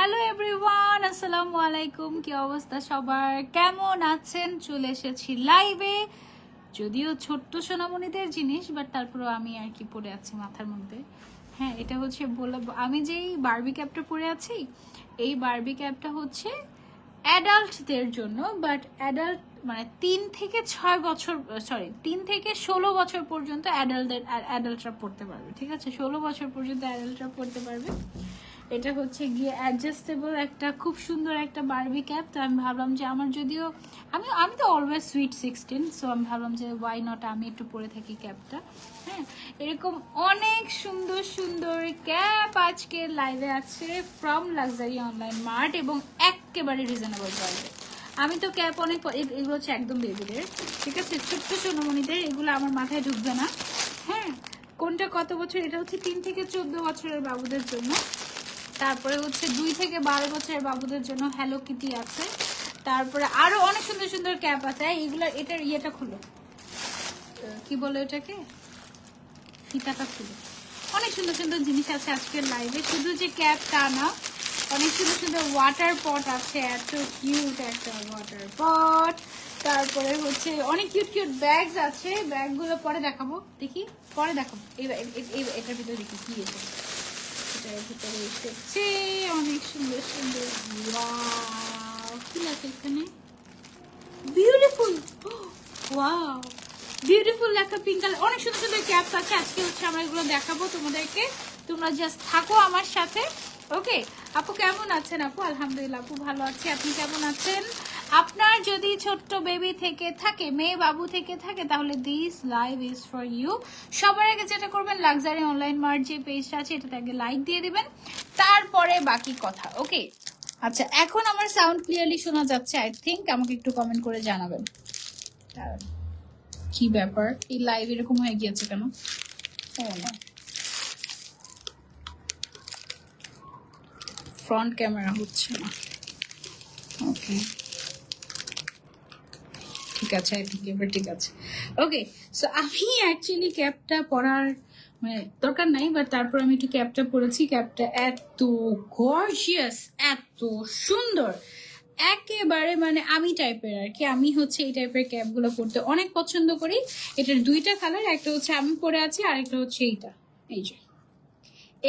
Hello everyone, আসসালামু আলাইকুম। কি অবস্থা সবার, কেমন আছেন? চলে এসেছি লাইভে, যদিও ছোট্ট সোনামণিদের জিনিস, বাট তারপরেও আমি আর কি পরে আছি মাথার মধ্যে। হ্যাঁ, এটা হচ্ছে আমি যেই বারবি ক্যাপটা পরে আছি, এই বারবি ক্যাপটা হচ্ছে অ্যাডাল্টদের জন্য, বাট অ্যাডাল্ট মানে 3 থেকে 6 বছর, সরি 3 থেকে 16 বছর পর্যন্ত অ্যাডাল্টরা পড়তে পারবে। ঠিক আছে, 16 বছর পর্যন্ত অ্যাডাল্টরা পড়তে পারবে। এটা হচ্ছে গিয়ে অ্যাডজাস্টেবল একটা খুব সুন্দর একটা বারবি ক্যাপ। তো আমি ভাবলাম যে আমার যদিও আমি তো অলওয়েজ সুইট 16, সো আমি ভাবলাম যে ওয়াই নট আমি একটু পরে থাকি ক্যাপটা। হ্যাঁ, এরকম অনেক সুন্দর সুন্দর ক্যাপ আজকে লাইভে আছে ফ্রম লাক্সারি অনলাইন মার্ট এবং একেবারে রিজনেবল প্রাইসে। আমি তো ক্যাপ অনেক, এগুলো হচ্ছে একদম বেবিদের, ঠিক আছে, ছোট্ট সোনামণিদের, এগুলো আমার মাথায় ঢুকবে না। হ্যাঁ, কোনটা কত বছর? এটা হচ্ছে 3 থেকে 14 বছরের বাবুদের জন্য। তারপরে হচ্ছে 2 থেকে 12 বছরের বাবুদের জন্য হ্যালো কিটি আছে। তারপরে আরো অনেক সুন্দর সুন্দর ক্যাপ আছে। এগুলো, এটার ইয়েটা খুলো, কি বলে এটাকে, ফিতাটা খুলো। অনেক সুন্দর সুন্দর জিনিস আছে আজকের লাইভে। শুধু যে ক্যাপটা না, অনেক সুন্দর সুন্দর ওয়াটার পট আছে, এত কিউট একটা ওয়াটার পট। তারপরে হচ্ছে অনেক কিউট কিউট ব্যাগস আছে। ব্যাগগুলো পরে দেখাবো, দেখি পরে দেখাবো। এটার ভিতরে দেখি কি আছে। এটার ভিতরে এসেছে অনেক সুন্দর সুন্দর, ওয়াও, কি আছে এখানে, বিউটিফুল, ওয়াও, বিউটিফুল লেখা পিঙ্ক কালার। অনেক সুন্দর সুন্দর ক্যাপস আছে। আজকে হচ্ছে আমরা এগুলো দেখাবো তোমাদেরকে, তোমরা জাস্ট থাকো আমার সাথে। ওকে আপু, কেমন আছেন? আপু আলহামদুলিল্লাহ, আপু ভালো আছি, আপনি কেমন আছেন? আপনার যদি ছোট্ট বেবি থেকে থাকে, মেয়ে বাবু থেকে থাকে, তাহলে this live is for you. সবার আগে যেটা করবেন, লাক্সারি অনলাইন মার্ট যে পেজটা আছে এটাতে আগে লাইক দিয়ে দিবেন, তারপরে বাকি কথা। ওকে, আচ্ছা, এখন আমার সাউন্ড ক্লিয়ারলি শোনা যাচ্ছে আই থিঙ্ক? আমাকে একটু কমেন্ট করে জানাবেন। কি ব্যাপার, এই লাইভ এরকম হয়ে গিয়েছে কেন? না, ফ্রন্ট ক্যামেরা হচ্ছে না। ওকে, ঠিক আছে, আই থিঙ্ক এবার ঠিক আছে। ওকে, সো আমি অ্যাকচুয়ালি ক্যাপটা পরার মানে দরকার নাই, বাট তারপর আমি একটু ক্যাপটা পরেছি। ক্যাপটা এত গর্জিয়াস, এত সুন্দর, একেবারে মানে আমি টাইপের আর কি। আমি হচ্ছে এই টাইপের ক্যাপগুলো পরতে অনেক পছন্দ করি। এটার 2টা কালার, একটা হচ্ছে আমি পরে আছি, আর একটা হচ্ছে এইটা, এই যে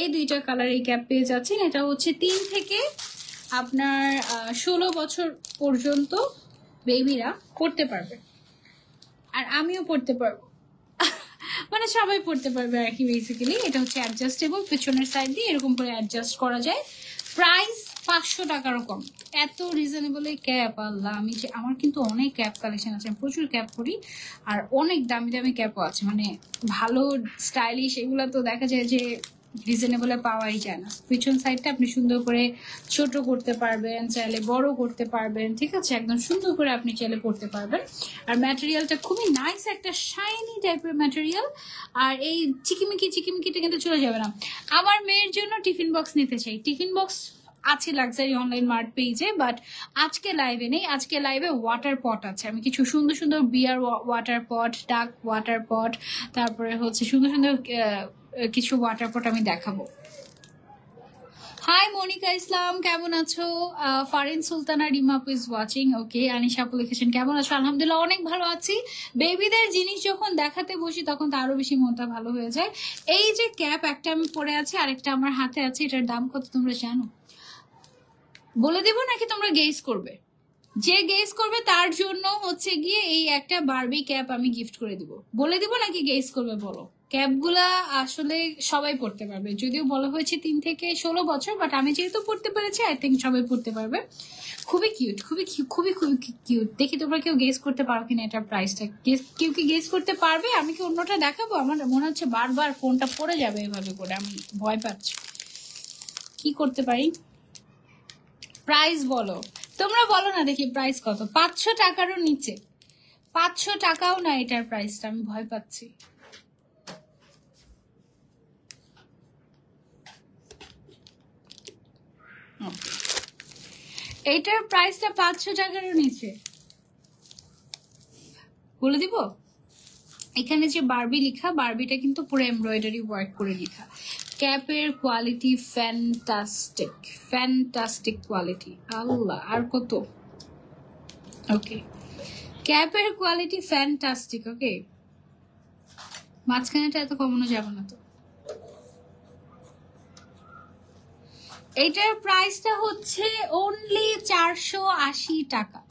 এই 2টা কালার এই ক্যাপ পেয়ে যাচ্ছেন। এটা হচ্ছে 3 থেকে আপনার 16 বছর পর্যন্ত বেবিরা পড়তে পারবে, আর আমিও পড়তে পারবো, মানে সবাই পড়তে পারবে আর কি। বেসিক্যালি এটা হচ্ছে অ্যাডজাস্টেবল, পেছনের সাইড দিয়ে এরকম করে অ্যাডজাস্ট করা যায়। প্রাইস 500 টাকারও কম, এত রিজনেবল এই ক্যাপ। আল্লাহ, আমি যে আমার কিন্তু অনেক ক্যাপ কালেকশন আছে, আমি প্রচুর ক্যাপ পরি, আর অনেক দামি দামি ক্যাপও আছে, মানে ভালো স্টাইলিশ। এগুলো তো দেখা যায় যে রিজনেবলে পাওয়াই যায় না। পিছন সাইডটা আপনি সুন্দর করে ছোট করতে পারবেন, চাইলে বড় করতে পারবেন, ঠিক আছে, একদম সুন্দর করে আপনি চাইলে পড়তে পারবেন। আর ম্যাটেরিয়ালটা খুবই নাইস, একটা শাইনি টাইপের ম্যাটেরিয়াল। আর এই চিকিমিকিটা কিন্তু চলে যাবে না। আমার মেয়ের জন্য টিফিন বক্স নিতে চাই, টিফিন বক্স আছে লাক্সারি অনলাইন মার্ট পেজে, বাট আজকে লাইভে নেই। আজকে লাইভে ওয়াটার পট আছে, আমি কিছু সুন্দর সুন্দর বিয়ার ওয়াটার পট, ডাক ওয়াটার পট, তারপরে হচ্ছে সুন্দর সুন্দর কিছু ওয়াটার পট আমি দেখাবো। হাই মনিকা ইসলাম, কেমন আছো? ফারিন সুলতানা রিমাপ ইজ ওয়াচিং। ওকে, আনিশা আপু লিখেছেন কেমন আছো? আলহামদুলিল্লাহ, অনেক ভালো আছি। বেবিদের জিনিস যখন দেখাতে বসি তখন তো আরো বেশি মনটা ভালো হয়ে যায়। এই যে ক্যাপ একটা আমি পরে আছি, আরেকটা আমার হাতে আছে, এটার দাম কত তোমরা জানো? বলে দেবো নাকি তোমরা গেস করবে? যে গেস করবে তার জন্য হচ্ছে গিয়ে এই একটা বারবি ক্যাপ আমি গিফট করে দিব। বলে দিব নাকি গেস করবে? বলো। ক্যাপগুলা আসলে সবাই পড়তে পারবে, যদিও বলা হয়েছে 3 থেকে 16 বছর, বাট আমি যেহেতু পড়তে পেরেছি আই থিঙ্ক সবাই পড়তে পারবে। খুবই কিউট, খুবই কিউট। দেখি তোমরা কেউ গেস করতে পারো কিনা এটার প্রাইসটা। কেউ কি গেস করতে পারবে? আমি কি অন্যটা দেখাবো? আমার মনে হচ্ছে বারবার ফোনটা পড়ে যাবে এভাবে করে, আমি ভয় পাচ্ছি। কি করতে পারি? প্রাইস বলো, তোমরা বলো না দেখি প্রাইস কত। 500 টাকারও নিচে, 500 টাকাও না এটার প্রাইসটা, আমি ভয় পাচ্ছি। এইটার প্রাইসটা 500 টাকারও নিচে, বলে দিব। এখানে যে বারবি লেখা, বারবিটা কিন্তু পুরো এমব্রয়ডারি ওয়ার্ক করে লেখা। ক্যাপের কোয়ালিটি ফ্যান্টাস্টিক, ফ্যান্টাস্টিক কোয়ালিটি। আল্লাহ, আর কত? ওকে, ক্যাপের কোয়ালিটি ফ্যান্টাস্টিক। ওকে, মাঝখানেটা এত কমানো যাবে না তো। এটার প্রাইসটা হচ্ছে অনলি 480 টাকা,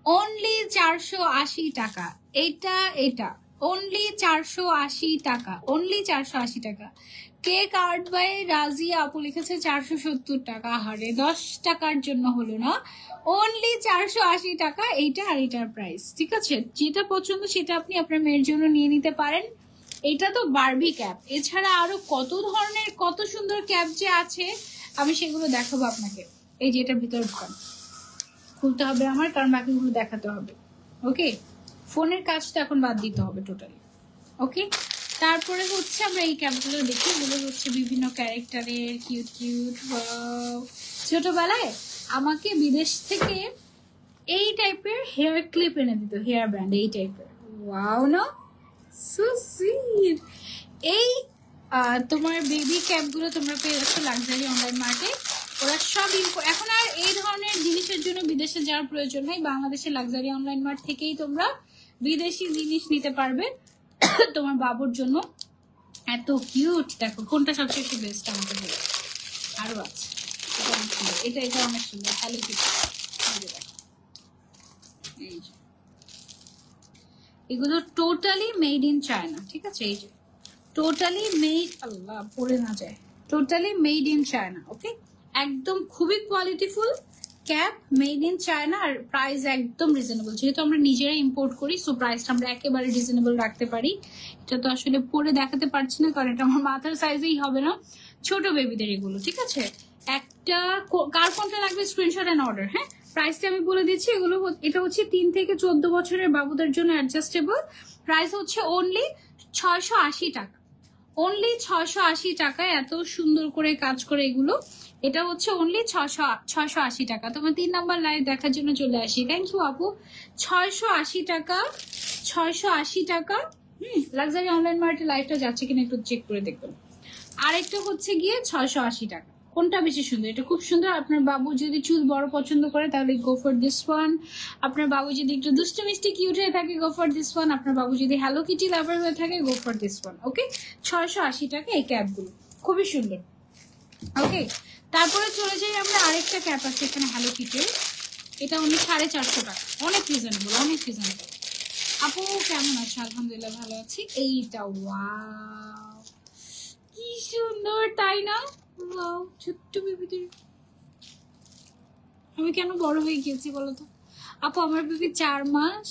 অনলি 480 টাকা। এটা অনলি 480 টাকা, অনলি 480 টাকা। কেক আর্ট বাই রাজিয়া আপু লিখেছে 470 টাকা। হারে 10 টাকার জন্য হলো না, অনলি 480 টাকা এইটা। আর এটার প্রাইস ঠিক আছে, যেটা পছন্দ সেটা আপনি আপনার মেয়ের জন্য নিয়ে নিতে পারেন। এটা তো বারবি ক্যাপ, এছাড়া আরো কত ধরনের কত সুন্দর ক্যাপ যে আছে আমি সেগুলো দেখাবো আপনাকে। এই যে এটার ভিতর খুলতে হবে আমার, কারণ বাকিগুলো দেখাতে হবে। ওকে, ফোনের কাজটা এখন বাদ দিতে হবে টোটালি। ওকে, তারপরে হচ্ছে আমরা এই ক্যাপগুলো দেখি, এগুলো হচ্ছে বিভিন্ন ক্যারেক্টারের কিউট কিউট। ছোটবেলায় আমাকে বিদেশ থেকে এই টাইপের হেয়ার ক্লিপ এনে দিত, হেয়ার ব্যান্ড এই টাইপের। ওয়াও না, সো সুইট। এই তোমার বেবি ক্যাপগুলো তোমরা পেয়ে যাচ্ছ লাক্সারি অনলাইন মার্টে। ওরা সব এখন আর এই ধরনের জিনিসের জন্য বিদেশে যাওয়ার প্রয়োজন নেই, বাংলাদেশের লাক্সারি অনলাইন মার্ট থেকেই তোমরা বিদেশি জিনিস নিতে পারবে তোমার বাবুর জন্য। এত কিউট, দেখো কোনটা সবচেয়ে বেস্ট আমাকে বলো। আরো আছে, এটা অনেক সুন্দর, এটা অনেক সুন্দর। হ্যালো কিটি, এই যে এগুলো টোটালি মেড ইন চায়না, ঠিক আছে। এই যে টোটালি মেড, আল্লাহ পড়ে না যায়, totally made in China. Okay, একদম খুবই qualityful cap, made in China. আর প্রাইস একদম রিজনেবল, যেহেতু আমরা নিজেরাই ইম্পোর্ট করি, সো প্রাইসটা আমরা একেবারে রিজনেবল রাখতে পারি। এটা তো আসলে পরে দেখাতে পারছি না, কারণ এটা আমার মাথার সাইজেই হবে না, ছোট বেবিদের এগুলো, ঠিক আছে। একটা কার কোনটা লাগবে স্ক্রিনশট এন্ড অর্ডার। হ্যাঁ, প্রাইসটা আমি বলে দিচ্ছি। এগুলো এটা হচ্ছে 3 থেকে 14 বছরের বাবুদের জন্য অ্যাডজাস্টেবল। প্রাইস হচ্ছে অনলি 680 টাকা, অনলি 680 টাকায় এত সুন্দর করে কাজ করে এগুলো। এটা হচ্ছে অনলি 680 টাকা। তোমার 3 নাম্বার লাইভ দেখার জন্য চলে আসি, থ্যাংক ইউ আপু। 680 টাকা, 680 টাকা। লাক্সারি অনলাইন মার্টে লাইভটা যাচ্ছে কিনা একটু চেক করে দেখবেন। আরেকটা হচ্ছে গিয়ে 680 টাকা। কোনটা বেশি সুন্দর? এটা খুব সুন্দর। আপনার বাবু যদি চুল বড় পছন্দ করে তাহলে গো ফর দিস ওয়ান। আপনার বাবু যদি একটু দুষ্টু মিষ্টি কিউট হয়ে থাকে গো ফর দিস ওয়ান। আপনার বাবু যদি হ্যালো কিটি লাভার হয়ে থাকে গো ফর দিস ওয়ান। ওকে, 680 টাকা এই ক্যাপগুলো, খুবই সুন্দর। ওকে, তারপরে চলে যাই আমরা, আরেকটা ক্যাপ আছে এখানে হ্যালো কিটির, এটা অনেক 450 টাকা, অনেক রিজনেবল, অনেক রিজনেবল। আপু কেমন আছো? আলহামদুলিল্লাহ ভালো আছি। এইটা ওয়াও কি সুন্দর, তাই না? ছোট্ট বেবিদের, আমি কেন বড় হয়ে গিয়েছি বলো তো আপু? আমার বেবি 4 মাস,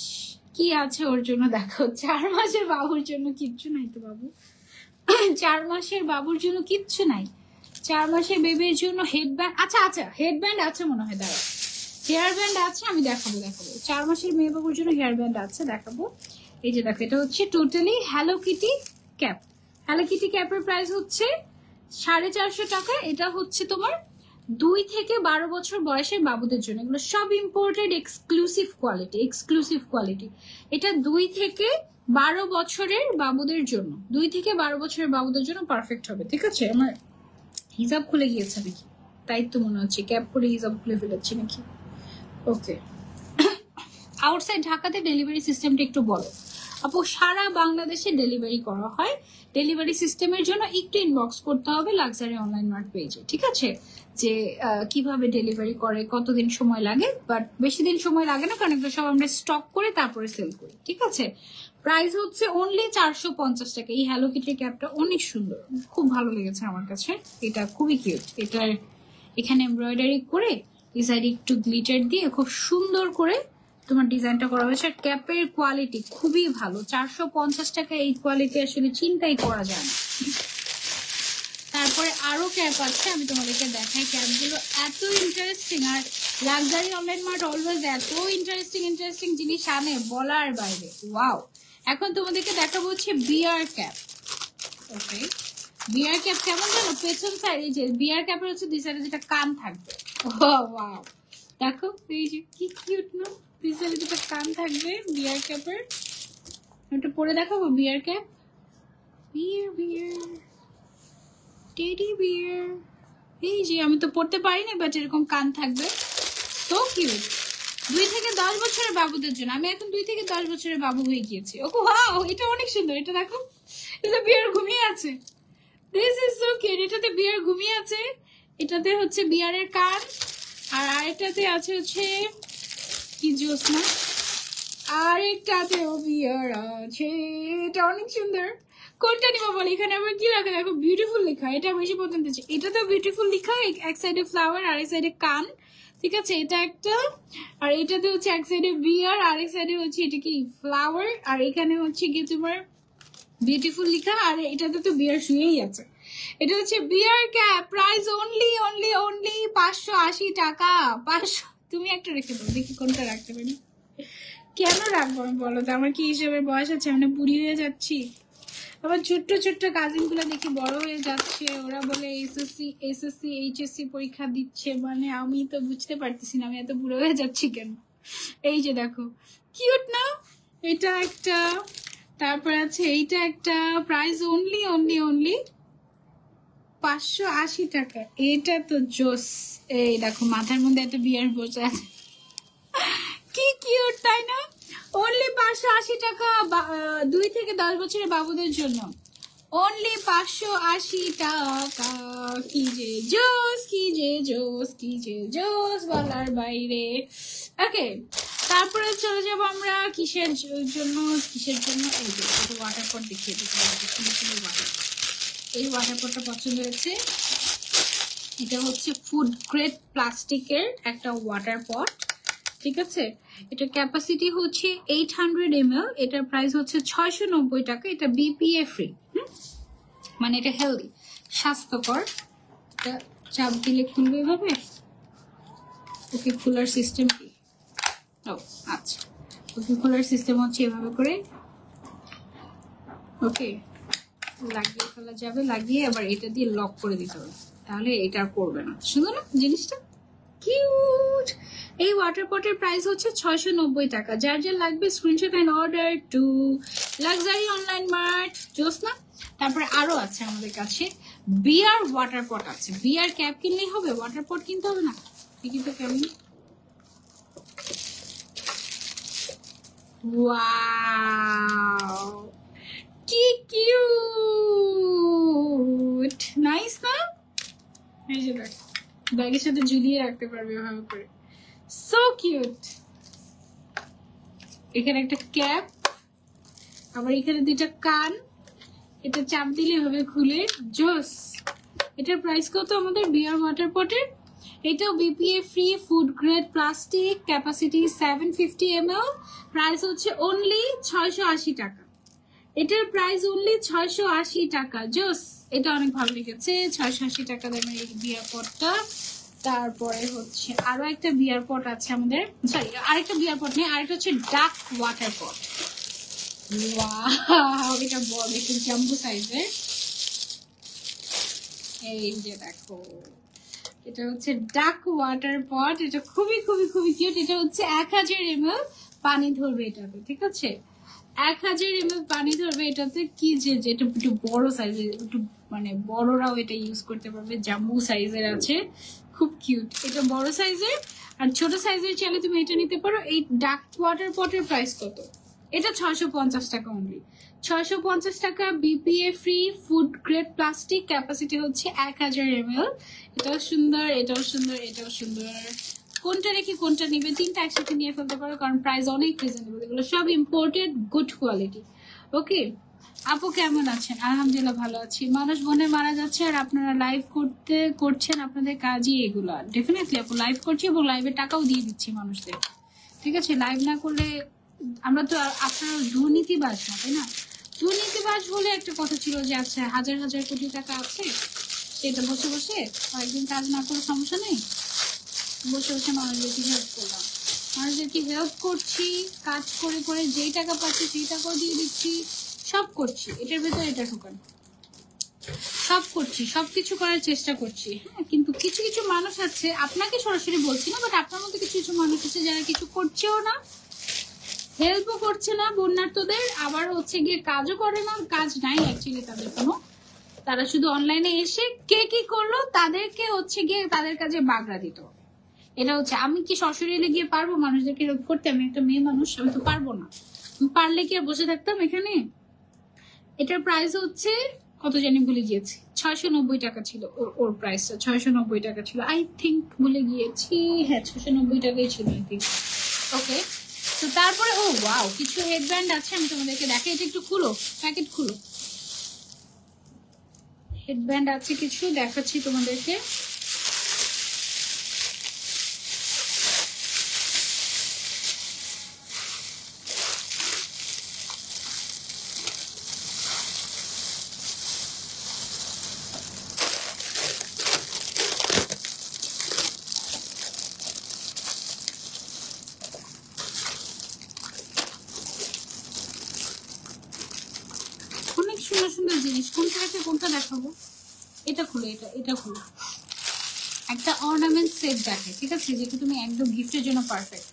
কি আছে ওর জন্য দেখো। 4 মাসের বাবুর জন্য কিচ্ছু নাই তো বাবু, 4 মাসের বাবুর জন্য কিচ্ছু নাই। 4 মাসের বেবির জন্য হেডব্যান্ড, আচ্ছা হেডব্যান্ড আছে মনে হয়, দাঁড়া, হেয়ার ব্যান্ড আছে, আমি দেখাবো। 4 মাসের মেয়ে বাবুর জন্য হেয়ার ব্যান্ড আছে, দেখাবো। এই যে দেখো, এটা হচ্ছে totally Hello Kitty cap. Hello Kitty ক্যাপের প্রাইস হচ্ছে 450 টাকা। এটা হচ্ছে তোমার 2 থেকে 12 বছর বয়সের বাবুদের জন্য। এগুলো সব imported exclusive quality, exclusive quality. এটা 2 থেকে 12 বছরের বাবুদের জন্য, 2 থেকে 12 বছরের বাবুদের জন্য পারফেক্ট হবে, ঠিক আছে। আমার হিসাব খুলে গিয়েছে নাকি, তাই তো মনে হচ্ছে ক্যাপ পরে হিসাব খুলে ফেলেছি নাকি। ওকে, আউটসাইড ঢাকাতে ডেলিভারি সিস্টেমটা একটু বলো আপু। সারা বাংলাদেশে ডেলিভারি করা হয়। ডেলিভারি সিস্টেমের জন্য একটু ইনবক্স করতে হবে লাক্সারি অনলাইন মার্ট পেজে, ঠিক আছে, যে কিভাবে ডেলিভারি করে, কতদিন সময় লাগে। বাট বেশি দিন সময় লাগে না, কারণ এগুলো সব আমরা স্টক করে তারপরে সেল করি, ঠিক আছে। প্রাইস হচ্ছে অনলি 450 টাকা। এই হ্যালো কিটির ক্যাপটা অনেক সুন্দর, খুব ভালো লেগেছে আমার কাছে, এটা খুবই কিউট। এটার এখানে এমব্রয়ডারি করে এই সাইডে একটু গ্লিটার দিয়ে খুব সুন্দর করে তোমার ডিজাইনটা করা হয়েছে। আর ক্যাপের কোয়ালিটি খুবই ভালো, 450 টাকা এই কোয়ালিটি আসলে চিন্তাই করা যায় না। তারপরে আরো ক্যাপ আছে, আমি তোমাদেরকে দেখাই। ক্যাপগুলো এত ইন্টারেস্টিং, আর লাক্সারি অনলাইন মার্ট অলওয়েজ এত ইন্টারেস্টিং জিনিস আনে বলার বাইরে। ওয়াও, এখন তোমাদেরকে দেখাবো হচ্ছে বিয়ার ক্যাপ। ওকে, বিয়ার ক্যাপ কেমন জানো? পেছন সাইডে যে বিয়ার ক্যাপের হচ্ছে 2 সাইডে যেটা কান থাকবে। ওয়াও, দেখো এই যে কি কিউট না, 2 সাইডে যেটা কান থাকবে বিয়ার ক্যাপের। একটু পরে দেখাবো বিয়ার ক্যাপ। বিয়ার টেডি বিয়ার, এই যে আমি তো পড়তে পারি না, বাট এরকম কান থাকবে, সো কিউট। 2 থেকে 10 বছরের বাবুদের জন্য। আমি এখন 2 থেকে 10 বছরের বাবু হয়ে গিয়েছি। ওকে ওয়াও, এটা অনেক সুন্দর। এটা দেখো, এটা বিয়ার ঘুমিয়ে আছে। This is so cute. এটাতে বিয়ার ঘুমিয়ে আছে, এটাতে হচ্ছে বিয়ারের কান, আর আরেকটাতে আছে হচ্ছে কি জ্যোৎস্না, আরেকটাতেও বিয়ার আছে। এটা অনেক সুন্দর। কোনটা নিবো বলে? এখানে আবার কি লেখা দেখো, বিউটিফুল লেখা। এটা বেশি পছন্দ হচ্ছে। এটা তো বিউটিফুল লেখা, এক সাইডে ফ্লাওয়ার আর এক সাইডে কান, ঠিক আছে, এটা একটা। আর এটাতে হচ্ছে এক সাইডে বিয়ার আর এক সাইডে হচ্ছে এটা কি ফ্লাওয়ার, আর এখানে হচ্ছে কি তোমার বিউটিফুল লেখা, আর এটাতে তো বিয়ার শুয়েই আছে। এটা হচ্ছে বিয়ার ক্যাপ, প্রাইস অনলি 580 টাকা। 500। তুমি একটা রেখে দাও, দেখি কোনটা রাখতে পারি। কেন রাখবো আমি বলো তো? আমার কি হিসেবে বয়স আছে? আমি বুড়ি হয়ে যাচ্ছি। আবার ছোট্ট ছোট্ট কাজিন গুলো দেখি বড় হয়ে যাচ্ছে, ওরা বলে এসএসসি এইচএসসি পরীক্ষা দিচ্ছে, মানে আমি তো বুঝতে পারতেছি না আমি এত বুড়ো হয়ে যাচ্ছি কেন। এই যে দেখো, কিউট না? এটা একটা, তারপর আছে এইটা একটা, প্রাইস অনলি 580 টাকা। এটা তো জোস। এই দেখো, মাথার মধ্যে একটা বিয়ার বসে আছে, কি কিউট তাই না? অনলি 580 টাকা, 2 থেকে 10 বছরের বাবুদের জন্য। অনলি 580 টাকা। কি যে জোস, কি যে জোস, কি যে জোস বলার বাইরে। ওকে, তারপরে চলে যাবো আমরা কিসের জন্য। এই যে ওয়াটার পট দেখিয়ে দিতে হবে। এই ওয়াটার পটটা পছন্দ হয়েছে। এটা হচ্ছে ফুড গ্রেড প্লাস্টিকের একটা ওয়াটার পট, ঠিক আছে। এটা ক্যাপাসিটি হচ্ছে 800 ml। এটার প্রাইস হচ্ছে 690 টাকা। এটা বিপিএ ফ্রি, মানে এটা হেলদি, স্বাস্থ্যকর। এটা চাপ দিলে খুলবে এভাবে। ওকে, খোলার সিস্টেম কি? ও আচ্ছা, ওকে, খোলার সিস্টেম হচ্ছে এভাবে করে। ওকে, লাগিয়ে ফেলা যাবে, লাগিয়ে আবার এটা দিয়ে লক করে দিতে হবে, তাহলে এটা আর পড়বে না। সুন্দর না জিনিসটা? কিউট। এই ওয়াটার পটের প্রাইস হচ্ছে 690 টাকা। যার যার লাগবে screenshot and order to luxury online Mart. Josna, তারপরে আরো আছে আমাদের কাছে বিয়ার ওয়াটার পট আছে। বিয়ার ক্যাপ কিনলেই হবে, ওয়াটার পট কিনতে হবে না। ঠিকই তো কেমন, ওয়াও, কি কিউট, নাইস না? এই যে দেখ, ব্যাগের সাথে ঝুলিয়ে রাখতে পারবে এভাবে করে, সো কিউট। এখানে একটা ক্যাপ, আবার এখানে 2টা কান, এটা চাপ দিলে হবে খুলে, জোস। এটার প্রাইস কত আমাদের বিয়ার ওয়াটার পটের? এটাও BPA free, food grade plastic, capacity 750 ml। Price হচ্ছে অনলি 680 টাকা। এটার প্রাইস অনলি 680 টাকা। জোস, এটা অনেক ভালো লেগেছে। 680 টাকা দামের এই বিয়ার পটটা। তারপরে হচ্ছে আরো একটা বিয়ার পট আছে আমাদের, সরি আরেকটা বিয়ার পট নেই, আরেকটা হচ্ছে ডাক ওয়াটার পট। ওয়াও, এটা বড়, একটু জাম্বো সাইজের। এই যে দেখো, এটা হচ্ছে ডাক ওয়াটার পট। এটা খুবই খুবই খুবই কিউট। এটা হচ্ছে 1000 ml পানি ধরবে এটাতে, ঠিক আছে। 1000 ml পানি ধরবে এটাতে। কি যে এটা একটু বড় সাইজের, একটু মানে বড়রাও এটা ইউজ করতে পারবে। জাম্বু সাইজের আছে, খুব কিউট। এটা বড় সাইজের, আর ছোট সাইজের চাইলে তুমি এটা নিতে পারো। এই ডাক ওয়াটার পটের প্রাইস কত? এটা 650 টাকা অনলি। 650 টাকা, BPA free, food grade plastic, capacity হচ্ছে 1000 ml। এটাও সুন্দর, এটাও সুন্দর, এটাও সুন্দর। কোনটা রেখে কোনটা নিবে? 3টা একসাথে নিয়ে ফেলতে পারো, কারণ প্রাইস অনেক রিজনেবল। এগুলো সব ইম্পোর্টেড, গুড কোয়ালিটি। ওকে, আপু কেমন আছেন? আলহামদুলিল্লাহ ভালো আছি। মানুষ বনে মারা যাচ্ছে আর আপনারা লাইভ করছেন, আপনাদের কাজই এগুলো। ডেফিনেটলি আপু লাইভ করছি এবং লাইভের টাকাও দিয়ে দিচ্ছি মানুষদের, ঠিক আছে। লাইভ না করলে আমরা তো, আপনারা দুর্নীতিবাজ না, তাই না? দুর্নীতিবাজ হলে একটা কথা ছিল যে আচ্ছা হাজার হাজার কোটি টাকা আছে, সেটা বসে বসে কয়েকদিন কাজ না করে সমস্যা নেই, বসে বসে মানুষদেরকে হেল্প করলাম। মানুষদেরকে হেল্প করছি, কাজ করে করে যেই টাকা পাচ্ছি সেই টাকাও দিয়ে দিচ্ছি, সব করছি। এটার ভেতরে এটা ঢোকান, সব করছি, সবকিছু করার চেষ্টা করছি। হ্যাঁ, কিন্তু কিছু কিছু মানুষ আছে, আপনাকে সরাসরি বলছি না, বাট আপনার মধ্যে কিছু কিছু মানুষ আছে যারা কিছু করছেও না, হেল্পও করছে না বন্যার্থদের, আবার হচ্ছে গিয়ে কাজও করে না, কাজ নাই অ্যাকচুয়ালি তাদের কোনো, তারা শুধু অনলাইনে এসে কে কি করলো তাদেরকে হচ্ছে গিয়ে তাদের কাছে বাগড়া দিত। এটা হচ্ছে, আমি কি সশরীরে গিয়ে পারবো মানুষদেরকে হেল্প করতে? আমি একটা মেয়ে মানুষ, আমি তো পারবো না। পারলে কি আর বসে থাকতাম এখানে? এটার প্রাইস হচ্ছে কত জানি ভুলে গিয়েছি, 690 টাকা ছিল ওর প্রাইসটা, 690 টাকা ছিল আই থিঙ্ক, ভুলে গিয়েছি। হ্যাঁ 690 টাকাই ছিল আই থিঙ্ক। ওকে, তো তারপরে ও ওয়াও, কিছু হেডব্যান্ড আছে, আমি তোমাদেরকে দেখাই। এটা একটু খুলো, প্যাকেট খুলো। হেডব্যান্ড আছে কিছু, দেখাচ্ছি তোমাদেরকে। অনেক সুন্দর সুন্দর জিনিস, কোনটা রেখে কোনটা দেখাবো? এটা খুলো, এটা খুলো। একটা অর্নামেন্ট সেট দেখে, ঠিক আছে, যেটা তুমি একদম গিফটের জন্য পারফেক্ট।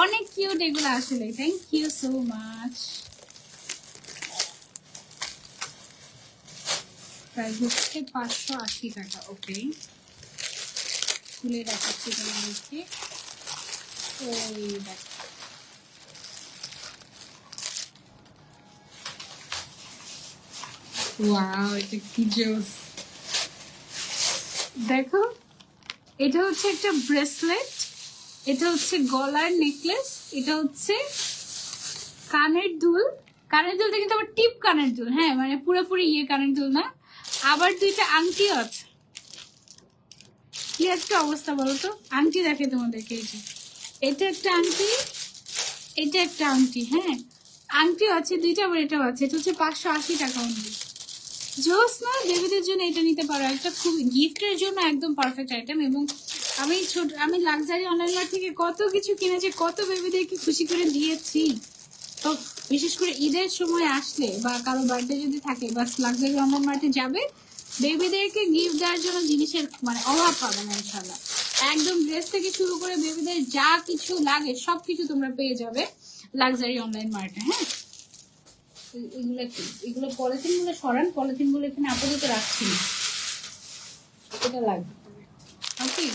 অনেক কিউট এগুলো আসলে, thank you so much. Price হচ্ছে 580 টাকা। ওকে, খুলে দেখাচ্ছি তোমাদেরকে। ওই দেখো, ওয়াও, এটা কি জোস! দেখো, এটা হচ্ছে একটা ব্রেসলেট, এটা হচ্ছে গলার নেকলেস, এটা হচ্ছে কানের দুল। কানের দুলটা কিন্তু আবার টিপ কানের দুল, হ্যাঁ, মানে পুরোপুরি ইয়ে কানের দুল না। আবার দুইটা আংটিও আছে। কি একটা অবস্থা বলো তো! আংটি দেখে তোমাদেরকে, এই যে এটা একটা আংটি, এটা একটা আংটি, হ্যাঁ, আংটিও আছে দুইটা, আবার এটাও আছে। এটা হচ্ছে 580 টাকা অনলি। জোস না? বেবিদের জন্য এটা নিতে পারো, একটা খুব গিফটের জন্য একদম পারফেক্ট আইটেম। এবং আমি লাক্সারি অনলাইন থেকে কত কিছু কিনেছি, কত বেবিদেরকে খুশি করে দিয়েছি। তো বিশেষ করে ঈদের সময় আসলে বা কারো বার্থডে যদি থাকে, বাস লাক্সারি অনলাইন মার্টে যাবে, বেবিদেরকে গিফট দেওয়ার জন্য জিনিসের মানে অভাব পাবে না ইনশাল্লাহ। একদম ড্রেস থেকে শুরু করে বেবিদের যা কিছু লাগে সবকিছু তোমরা পেয়ে যাবে লাক্সারি অনলাইন মার্টে। হ্যাঁ, এগুলো কি, এগুলো পলিথিন গুলো সরান, পলিথিন গুলো এখানে আপাতত রাখছি না, এটা লাগবে। ওকে,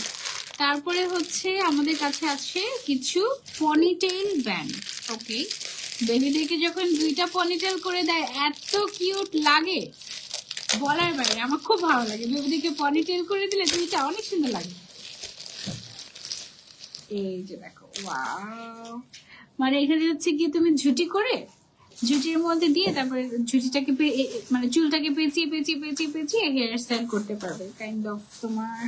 তারপরে হচ্ছে আমাদের কাছে আছে কিছু পনিটেইল ব্যান্ড। ওকে, বেবিদেরকে যখন দুইটা পনিটেল করে দেয় এত কিউট লাগে, বলার বাইরে। আমার খুব ভালো লাগে বেবিদেরকে পনিটেল করে দিলে, দুইটা অনেক সুন্দর লাগে। এই যে দেখো, ওয়াও, মানে এখানে হচ্ছে কি তুমি ঝুটি করে ঝুটির মধ্যে দিয়ে তারপরে ঝুটিটাকে মানে চুলটাকে পেঁচিয়ে পেঁচিয়ে পেঁচিয়ে পেঁচিয়ে হেয়ার স্টাইল করতে পারবে কাইন্ড অফ। তোমার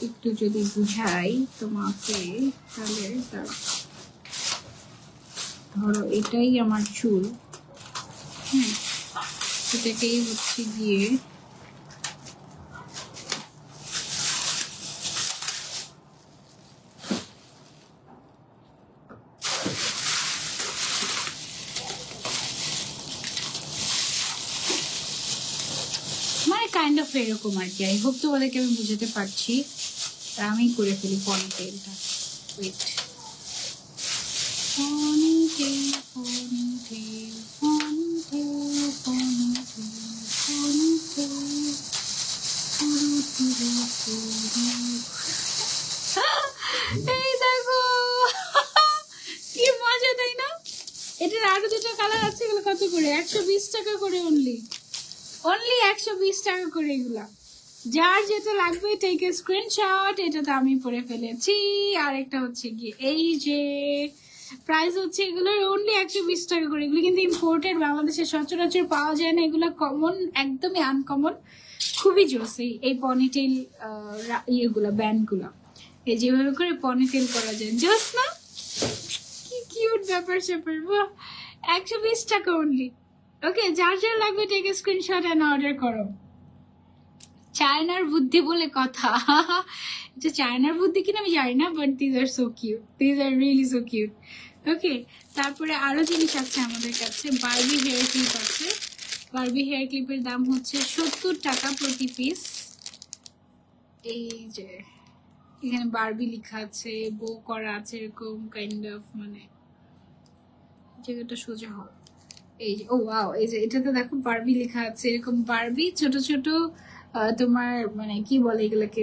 একটু যদি বুঝাই তোমাকে, তাহলে ধরো এটাই আমার চুল, হ্যাঁ, এটাকেই হচ্ছে গিয়ে মানে কাইন্ড অফ এরকম আর কি। আই হোপ তোমাদেরকে আমি বুঝাতে পারছি। আমি করে ফেলি পনিটেলটা, wait, ponytail ponytail ponytail ponytail ponytail. এই দেখো কি মজা, তাই না? এটার আরো দুটো কালার আছে। এগুলো কত করে? 120 টাকা করে অনলি, 120 টাকা করে। এগুলা যার যেটা লাগবে টেক এ স্ক্রিনশট। এটা তো আমি পরে ফেলেছি। আর একটা হচ্ছে গিয়ে এই যে প্রাইস হচ্ছে এগুলোর অনলি 120 টাকা করে। এগুলো কিন্তু ইম্পোর্টেড, বাংলাদেশে সচরাচর পাওয়া যায় না। এগুলো কমন, একদমই আনকমন, খুবই জোস। এই পনিটেল ইয়েগুলা, ব্যান্ডগুলা, এই যেভাবে করে পনিটেল করা যায়, জোস না? কি কিউট ব্যাপার স্যাপার, বাহ! 120 টাকা অনলি। ওকে, যার যার লাগবে take a screenshot and order করো। চায়নার বুদ্ধি বলে কথা। এটা চায়নার বুদ্ধি কিনা আমি জানি না, but these are so cute, these are really so cute. Okay, তারপরে আরো জিনিস আছে আমাদের কাছে। বারবি হেয়ার ক্লিপ আছে। বারবি হেয়ার ক্লিপের দাম হচ্ছে 70 টাকা প্রতি পিস। এই যে এখানে বারবি লেখা আছে, বো করা আছে, এরকম কাইন্ড অফ, মানে জায়গাটা সোজা হয়। এই যে ও ওয়াও, এই যে এটাতে দেখো বারবি লেখা আছে, এরকম বারবি ছোট ছোট তোমার মানে কি বলে এগুলোকে,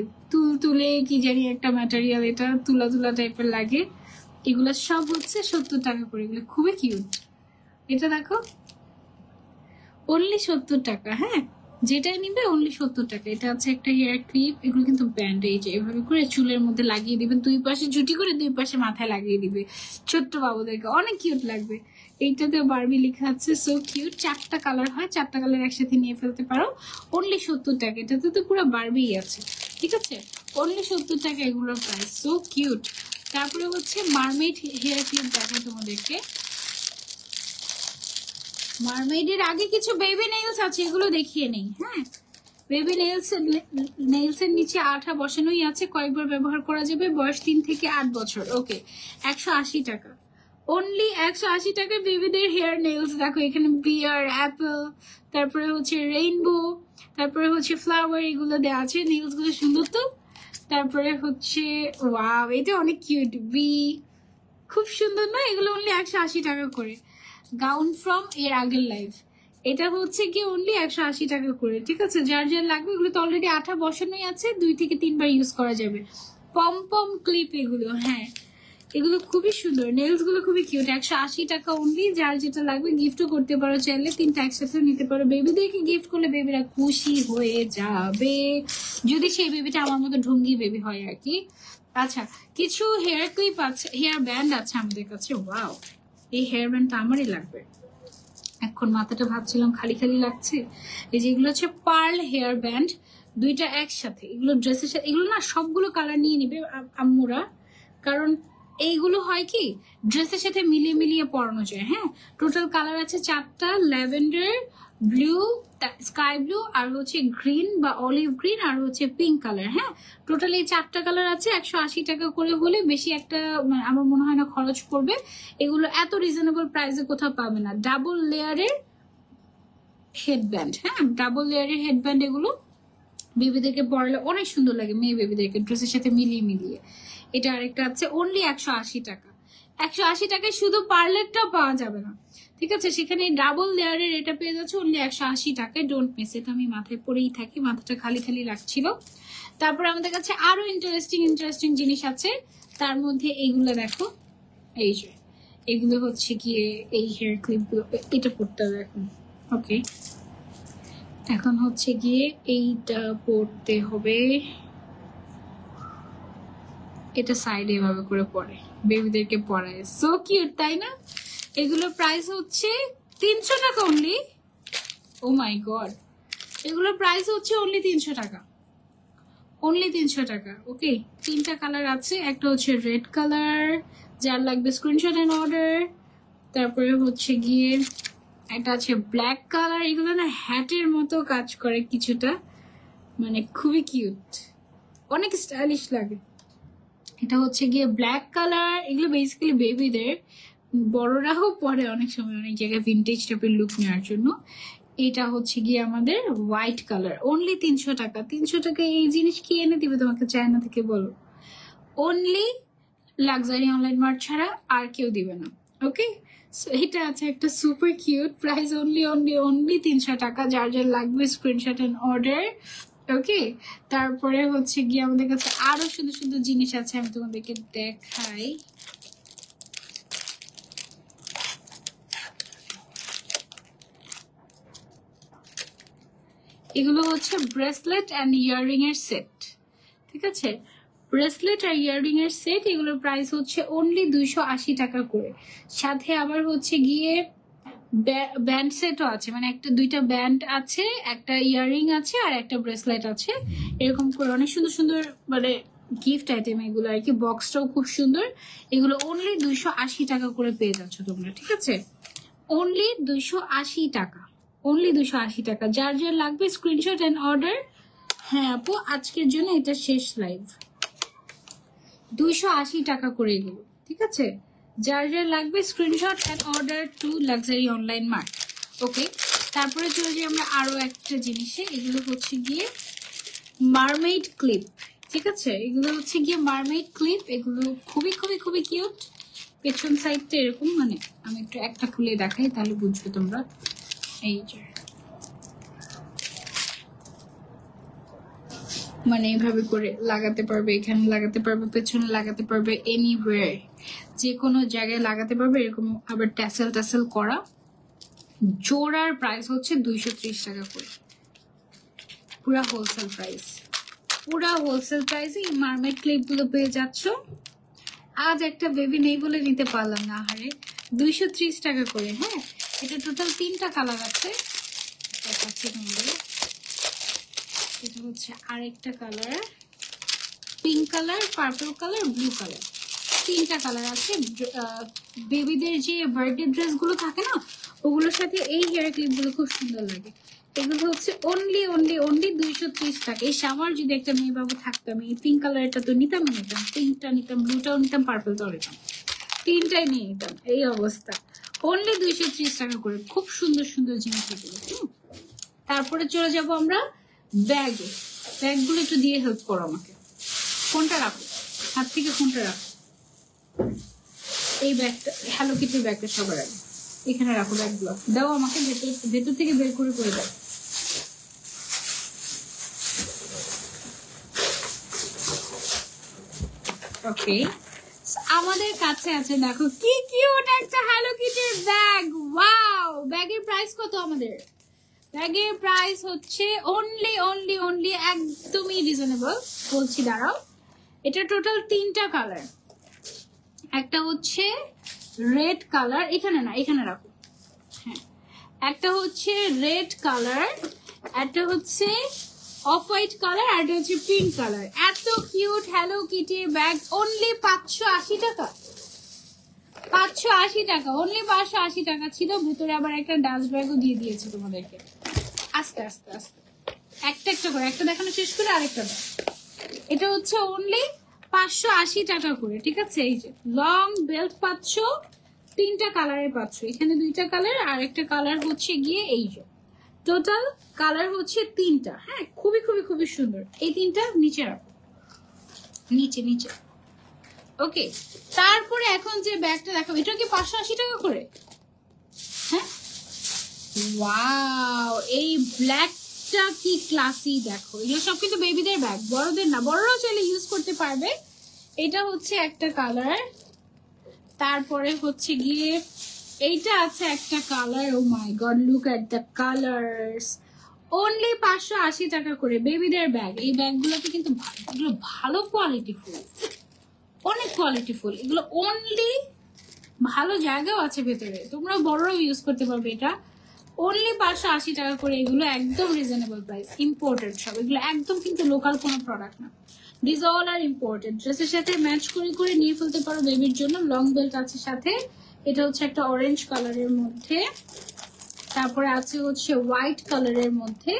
তুলে কি জানি একটা ম্যাটেরিয়াল, এটা তুলা তুলা টাইপের লাগে। এগুলো সব হচ্ছে 70 টাকা করে, এগুলো খুবই কিউট। এটা দেখো অনলি 70 টাকা। হ্যাঁ, যেটাই নিবে অনলি 70 টাকা। এটা আছে একটা হেয়ার ক্লিপ, এগুলো কিন্তু ব্যান্ড, এই যে এভাবে করে চুলের মধ্যে লাগিয়ে দিবেন, দুই পাশে জুটি করে দুই পাশে মাথায় লাগিয়ে দিবে ছোট্ট বাবুদেরকে, অনেক কিউট লাগবে। এইটাতে বারবি লেখা আছে, সো কিউট। 4টা কালার হয়, 4টা কালার একসাথে নিয়ে ফেলতে পারো, অনলি 70 টাকা। এটাতে তো পুরো বারবি আছে, ঠিক আছে, অনলি 70 টাকা এগুলোর প্রাইস, সো কিউট। তারপরে হচ্ছে মারমেড হেয়ার ক্লিপ দেখো তোমাদেরকে। মারমেডের আগে কিছু বেবি নেইলস আছে, এগুলো দেখিয়ে নেই। হ্যাঁ, বেবি নেইলসের নিচে আঠা বসানোই আছে, কয়েকবার ব্যবহার করা যাবে, বয়স 3 থেকে 8 বছর। ওকে, 180 টাকা, অনলি 180 টাকা বেবিদের হেয়ার নেইলস। দেখো এখানে বিয়ার, অ্যাপেল, তারপরে হচ্ছে রেইনবো, তারপরে হচ্ছে ফ্লাওয়ার, এগুলো দেওয়া আছে। নেইলস গুলো সুন্দর তো। তারপরে হচ্ছে ওয়াও, এটা অনেক কিউট, বি, খুব সুন্দর না? এগুলো অনলি 180 টাকা করে। গাউন ফ্রম এর আগের লাইফ, এটা হচ্ছে কি অনলি 180 টাকা করে, ঠিক আছে। যার যার লাগবে, এগুলো তো অলরেডি আঠা বসানোই আছে, 2 থেকে 3 বার ইউজ করা যাবে। পম পম ক্লিপ এগুলো, হ্যাঁ এগুলো খুবই সুন্দর, নেলস গুলো খুবই কিউট, 180 টাকা অনলি। যার যেটা লাগবে গিফটও করতে পারো চাইলে, 3টা একসাথে নিতে পারো। বেবিদেরকে গিফট করলে বেবিরা খুশি হয়ে যাবে, যদি সেই বেবিটা আমার মতো ঢঙ্গি বেবি হয় আর কি। আচ্ছা, কিছু হেয়ার ক্লিপ আছে, হেয়ার ব্যান্ড আছে আমাদের কাছে। ওয়াও, এই হেয়ার ব্যান্ডটা আমারই লাগবে, এখন মাথাটা ভাবছিলাম খালি খালি লাগছে। এই যে এগুলো হচ্ছে পার্ল হেয়ার ব্যান্ড, 2টা একসাথে। এগুলো ড্রেসের সাথে, এগুলো না সবগুলো কালার নিয়ে নিবে আম্মুরা, কারণ এইগুলো হয় কি ড্রেসের সাথে মিলিয়ে মিলিয়ে পরানো যায়। হ্যাঁ, টোটাল কালার আছে 4টা, ল্যাভেন্ডার, ব্লু, স্কাই ব্লু, আর হচ্ছে গ্রিন বা অলিভ গ্রিন, আর হচ্ছে পিঙ্ক কালার। হ্যাঁ, টোটাল এই 4টা কালার আছে। 180 টাকা করে হলে বেশি একটা আমার মনে হয় না খরচ পড়বে। এগুলো এত রিজনেবল প্রাইসে কোথাও পাবে না। ডাবল লেয়ারের হেডব্যান্ড, হ্যাঁ ডাবল লেয়ারের হেডব্যান্ড, এগুলো বেবিদেরকে পরালে অনেক সুন্দর লাগে, মেয়ে বেবিদেরকে ড্রেসের সাথে মিলিয়ে মিলিয়ে। এটা আরেকটা আছে অনলি 180 টাকা। 180 টাকায় শুধু পার্লারটাও পাওয়া যাবে না, ঠিক আছে, সেখানে ডাবল লেয়ারের এটা পেয়ে যাচ্ছে অনলি 180 টাকায়। Don't miss it. আমি মাথায় পরেই থাকি, মাথাটা খালি খালি লাগছিল। তারপর আমাদের কাছে আরো ইন্টারেস্টিং জিনিস আছে, তার মধ্যে এইগুলো দেখো, এই যে এগুলো হচ্ছে গিয়ে এই হেয়ার ক্লিপ গুলো, এটা পড়তে হবে এখন। ওকে, এখন হচ্ছে গিয়ে এইটা পড়তে হবে, এটা সাইডে এভাবে করে পরে বেবিদেরকে পরায়, সো কিউট তাই না? এগুলোর প্রাইস হচ্ছে 300 টাকা অনলি। ও মাই গড, এগুলোর প্রাইস হচ্ছে অনলি 300 টাকা, অনলি 300 টাকা। ওকে, 3টা কালার আছে, একটা হচ্ছে রেড কালার, যার লাগবে স্ক্রিনশট এন্ড অর্ডার। তারপরে হচ্ছে গিয়ে একটা আছে ব্ল্যাক কালার, এগুলো না হ্যাটের মতো কাজ করে কিছুটা, মানে খুবই কিউট, অনেক স্টাইলিশ লাগে। এটা হচ্ছে গিয়ে ব্ল্যাক কালার, এগুলো বেসিক্যালি বেবিদের, বড়রাও পরে অনেক সময় অনেক জায়গায় ভিন্টেজ টাইপের লুক নেওয়ার জন্য। এটা হচ্ছে গিয়ে আমাদের হোয়াইট কালার, অনলি 300 টাকা। 300 টাকা এই জিনিস কি এনে দিবে তোমাকে চায়না থেকে বলো? অনলি লাক্সারি অনলাইন মার্ট ছাড়া আর কেউ দিবে না। ওকে, সো এটা আছে একটা সুপার কিউট, প্রাইস অনলি 300 টাকা। যার যার লাগবে স্ক্রিনশট এন্ড অর্ডার। ওকে, তারপরে হচ্ছে গিয়ে আমাদের কাছে আরো সুন্দর সুন্দর জিনিস আছে, আমি তোমাদেরকে দেখাই। এগুলো হচ্ছে ব্রেসলেট অ্যান্ড ইয়াররিং এর সেট, ঠিক আছে, ব্রেসলেট আর ইয়াররিং এর সেট। এগুলোর প্রাইস হচ্ছে অনলি 280 টাকা করে। সাথে আবার হচ্ছে গিয়ে ব্যান্ড সেটও আছে, মানে একটা 2টা ব্যান্ড আছে, একটা ইয়াররিং আছে, আর একটা ব্রেসলেট আছে। এরকম করে অনেক সুন্দর সুন্দর মানে গিফট আইটেম এগুলো আর কি। বক্সটাও খুব সুন্দর। এগুলো অনলি 280 টাকা করে পেয়ে যাচ্ছ তোমরা, ঠিক আছে, অনলি 280 টাকা, অনলি 280 টাকা। যার যার লাগবে স্ক্রিনশট এন্ড অর্ডার। হ্যাঁ আপু, আজকের জন্য এটা শেষ লাইভ, 280 টাকা করে এগুলো, ঠিক আছে। যার যার লাগবে screenshot and order to luxury online Mart. Okay, তারপরে চলে যাই আমরা আরো একটা জিনিসে। এগুলো হচ্ছে গিয়ে মারমেড ক্লিপ, ঠিক আছে, এগুলো হচ্ছে গিয়ে মারমেড ক্লিপ। এগুলো খুবই খুবই খুবই কিউট, পেছন সাইডটা এরকম, মানে আমি একটু একটা খুলে দেখাই তাহলে বুঝবে তোমরা। এই যে মানে এইভাবে করে লাগাতে পারবে, এখানে লাগাতে পারবে, পেছনে লাগাতে পারবে, এনিওয়্যার যে কোনো জায়গায় লাগাতে পারবে এরকম। আবার ট্যাসেল ট্যাসেল করা। জোড়ার প্রাইস হচ্ছে 230 টাকা করে, পুরা হোলসেল প্রাইস। পুরা হোলসেল প্রাইসে এই মার্মেড ক্লিপগুলো পেয়ে যাচ্ছ। আজ একটা বেবি নেই বলে নিতে পারলাম না, হারে 230 টাকা করে। হ্যাঁ, এটা টোটাল 3টা কালার আছে দেখাচ্ছি তোমাদের। এটা হচ্ছে আরেকটা colour, pink colour, purple colour, blue colour, 3টা কালার আছে। বেবিদের যে বার্থডে ড্রেসগুলো থাকে না, ওগুলোর সাথে এই হেয়ার ক্লিপগুলো খুব সুন্দর লাগে। এগুলো হচ্ছে অনলি 230 টাকা। এই আমার যদি একটা মেয়ে বাবু থাকতাম, এই পিঙ্ক কালারটা তো নিতাম, পিঙ্কটা নিতাম, ব্লুটাও নিতাম, পার্পলটাও নিতাম, 3টাই নিয়ে নিতাম। এই অবস্থা। অনলি 230 টাকা করে, খুব সুন্দর সুন্দর জিনিস এগুলো। তারপরে চলে যাব আমরা ব্যাগে। ব্যাগগুলো একটু দিয়ে হেল্প করো আমাকে। কোনটা রাখো হাত থেকে, কোনটা রাখো? এই ব্যাগটা, হ্যালো কিটির ব্যাগটা সবার আগে এখানে রাখো। ব্যাগগুলো দাও আমাকে, ভেতর থেকে বের করে করে দাও। ওকে, আমাদের কাছে আছে, দেখো কি কিউট একটা হ্যালো কিটির ব্যাগ। ওয়াও, ব্যাগের প্রাইস কত আমাদের? ব্যাগের প্রাইস হচ্ছে অনলি একদমই রিজনেবল বলছি, দাঁড়াও। এটা টোটাল 3টা কালার। একটা হচ্ছে রেড কালার, এখানে না, এখানে রাখো। হ্যাঁ, একটা হচ্ছে রেড কালার, একটা হচ্ছে অফ হোয়াইট কালার, আর একটা হচ্ছে পিঙ্ক কালার। এত কিউট হ্যালো কিটির ব্যাগ অনলি 580 টাকা। 580 টাকা, অনলি 580 টাকা ছিল। ভিতরে আবার একটা ডাস্ট ব্যাগও দিয়ে দিয়েছে তোমাদেরকে। আস্তে আস্তে আস্তে একটা একটা করে, একটা দেখানো শেষ করে আরেকটা দাও। এটা হচ্ছে অনলি 580 টাকা করে, ঠিক আছে? এই যে লং বেল্ট পাচ্ছ, 3টা কালারে পাচ্ছ। এখানে 2টা কালার, আর একটা কালার হচ্ছে গিয়ে এই যে, টোটাল কালার হচ্ছে 3টা। হ্যাঁ, খুবই খুবই খুবই সুন্দর। এই 3টা নিচে রাখো, নিচে নিচে। ওকে, তারপরে এখন যে ব্যাগটা দেখাবো, এটা কি 580 টাকা করে? হ্যাঁ, ওয়াও, এই ব্ল্যাকটা কি ক্লাসি দেখো। এগুলো সব কিন্তু বেবিদের ব্যাগ, বড়দের না, বড়রাও চাইলে ইউজ করতে পারবে। এটা হচ্ছে একটা কালার, তারপরে হচ্ছে গিয়ে এইটা আছে একটা colour. Oh my god, look at the colours. Only 580 টাকা করে বেবিদের ব্যাগ। এই ব্যাগগুলোতে কিন্তু এগুলো ভালো কোয়ালিটি ফুল, অনেক কোয়ালিটি ফুল এগুলো। অনলি ভালো জায়গাও আছে ভেতরে, তোমরা বড়রাও ইউজ করতে পারবে। এটা অনলি 580 টাকা করে। এগুলো একদম রিজনেবল প্রাইস, ইম্পোর্টেড সব এগুলো, একদম কিন্তু লোকাল কোনো প্রোডাক্ট না। This all are imported. ড্রেসের সাথে ম্যাচ করে করে নিয়ে ফেলতে পারো বেবির জন্য। লং বেল্ট আছে সাথে, এটা হচ্ছে একটা অরেঞ্জ কালারের মধ্যে, তারপরে আছে হচ্ছে হোয়াইট কালারের মধ্যে,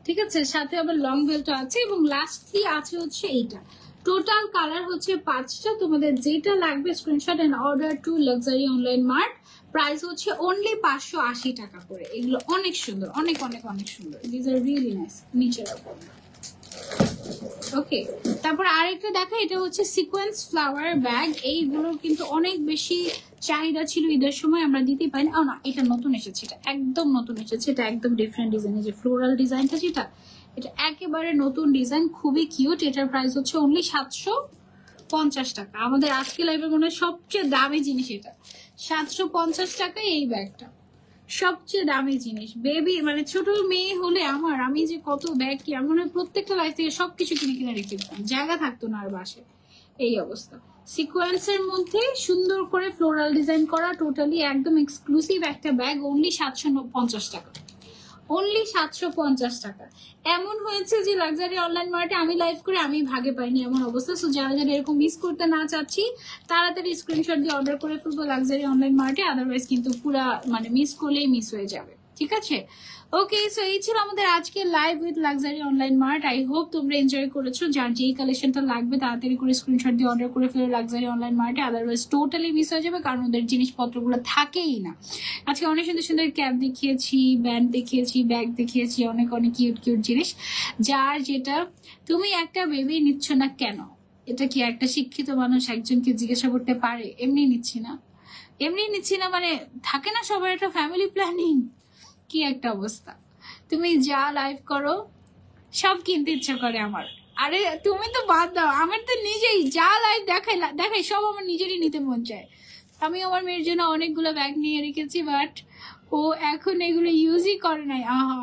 ঠিক আছে? সাথে আবার লং বেল্ট আছে, এবং লাস্টলি আছে হচ্ছে এইটা। টোটাল কালার হচ্ছে 5টা। তোমাদের যেটা লাগবে screenshot and order to luxury online mart. Price হচ্ছে অনলি 580 টাকা করে। এগুলো অনেক সুন্দর, অনেক অনেক অনেক সুন্দর। This are really nice. নিচে রাখো। ওকে, তারপর আরেকটা দেখা, এটা হচ্ছে সিকোয়েন্স ফ্লাওয়ার ব্যাগ। এইগুলো কিন্তু অনেক বেশি চাহিদা ছিল ঈদের সময়, আমরা দিতে পারিনি। ও না, এটা নতুন এসেছে, এটা একদম নতুন এসেছে। এটা একদম ডিফারেন্ট ডিজাইন, যে ফ্লোরাল ডিজাইনটা যেটা, এটা একেবারে নতুন ডিজাইন, খুবই কিউট। এটার প্রাইস হচ্ছে অনলি 750 টাকা। আমাদের আজকে লাইভের মনে হয় সবচেয়ে দামি জিনিস এটা। 750 টাকায় এই ব্যাগটা সবচেয়ে দামি জিনিস। বেবি মানে ছোট মেয়ে হলে আমার, আমি যে কত ব্যাগ কি, আমার প্রত্যেকটা লাইফ থেকে সবকিছু কিনে কিনে রেখে দিতাম, জায়গা থাকতো না আর বাসায়। এই অবস্থা। সিকোয়েন্সের মধ্যে সুন্দর করে ফ্লোরাল ডিজাইন করা, টোটালি একদম এক্সক্লুসিভ একটা ব্যাগ। অনলি 750 টাকা, অনলি 750 টাকা। এমন হয়েছে যে লাক্সারি অনলাইন মার্টে আমি লাইভ করে আমি ভাগে পাইনি, এমন অবস্থা। সো যারা যারা এরকম মিস করতে না চাচ্ছি, তাড়াতাড়ি স্ক্রিনশট দিয়ে অর্ডার করে ফেলবো লাক্সারি অনলাইন মার্টে। আদারওয়াইজ কিন্তু পুরা মানে মিস করলেই মিস হয়ে যাবে, ঠিক আছে? ওকে, সো এই ছিল আমাদের আজকে live with Luxury online Mart. I hope তোমরা এনজয় করেছো। যার যেই কালেকশনটা লাগবে তাড়াতাড়ি করে স্ক্রিনশট দিয়ে অর্ডার করে ফেলো লাক্সারি অনলাইন মার্টে। আদারওয়াইজ টোটালি মিস হয়ে যাবে, কারণ ওদের জিনিসপত্রগুলো থাকেই না। আজকে অনেক সুন্দর সুন্দর ক্যাপ দেখিয়েছি, ব্যান্ড দেখিয়েছি, ব্যাগ দেখিয়েছি, অনেক অনেক কিউট কিউট জিনিস। যার যেটা, তুমি একটা বেবি নিচ্ছ না কেন, এটা কি একটা শিক্ষিত মানুষ একজনকে জিজ্ঞাসা করতে পারে? এমনি নিচ্ছি না, এমনি নিচ্ছি না, মানে থাকে না সবার একটা ফ্যামিলি প্ল্যানিং। কি একটা অবস্থা! তুমি যা লাইভ করো সব কিনতে ইচ্ছা করে আমার। আরে তুমি তো বাদ দাও, আমার তো নিজেই যা লাইভ দেখাই সব আমার নিজেরই নিতে মন চায়। আমি আমার মেয়ের জন্য অনেকগুলো ব্যাগ নিয়ে রেখেছি, বাট ও এখন এগুলো ইউজই করে নাই। আহা,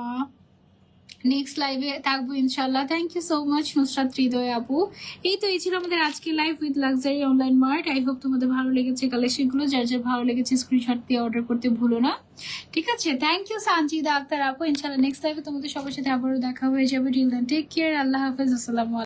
নেক্সট লাইভে থাকবো ইনশাল্লাহ। Thank you so much Nusrat Hridoy আপু। এই তো এই ছিল আমাদের আজকের live with Luxury online Mart. I hope তোমাদের ভালো লেগেছে কালেকশনগুলো। যার যার ভালো লেগেছে স্ক্রিনশট দিয়ে অর্ডার করতে ভুলো না, ঠিক আছে? থ্যাংক ইউ সানজিদা আক্তার আপু। ইনশাল্লাহ নেক্সট লাইভে তোমাদের সবার সাথে আবারও দেখা হয়ে যাবে। টিল দেন টেক কেয়ার, আল্লাহ হাফেজ, আসসালামু আলাইকুম।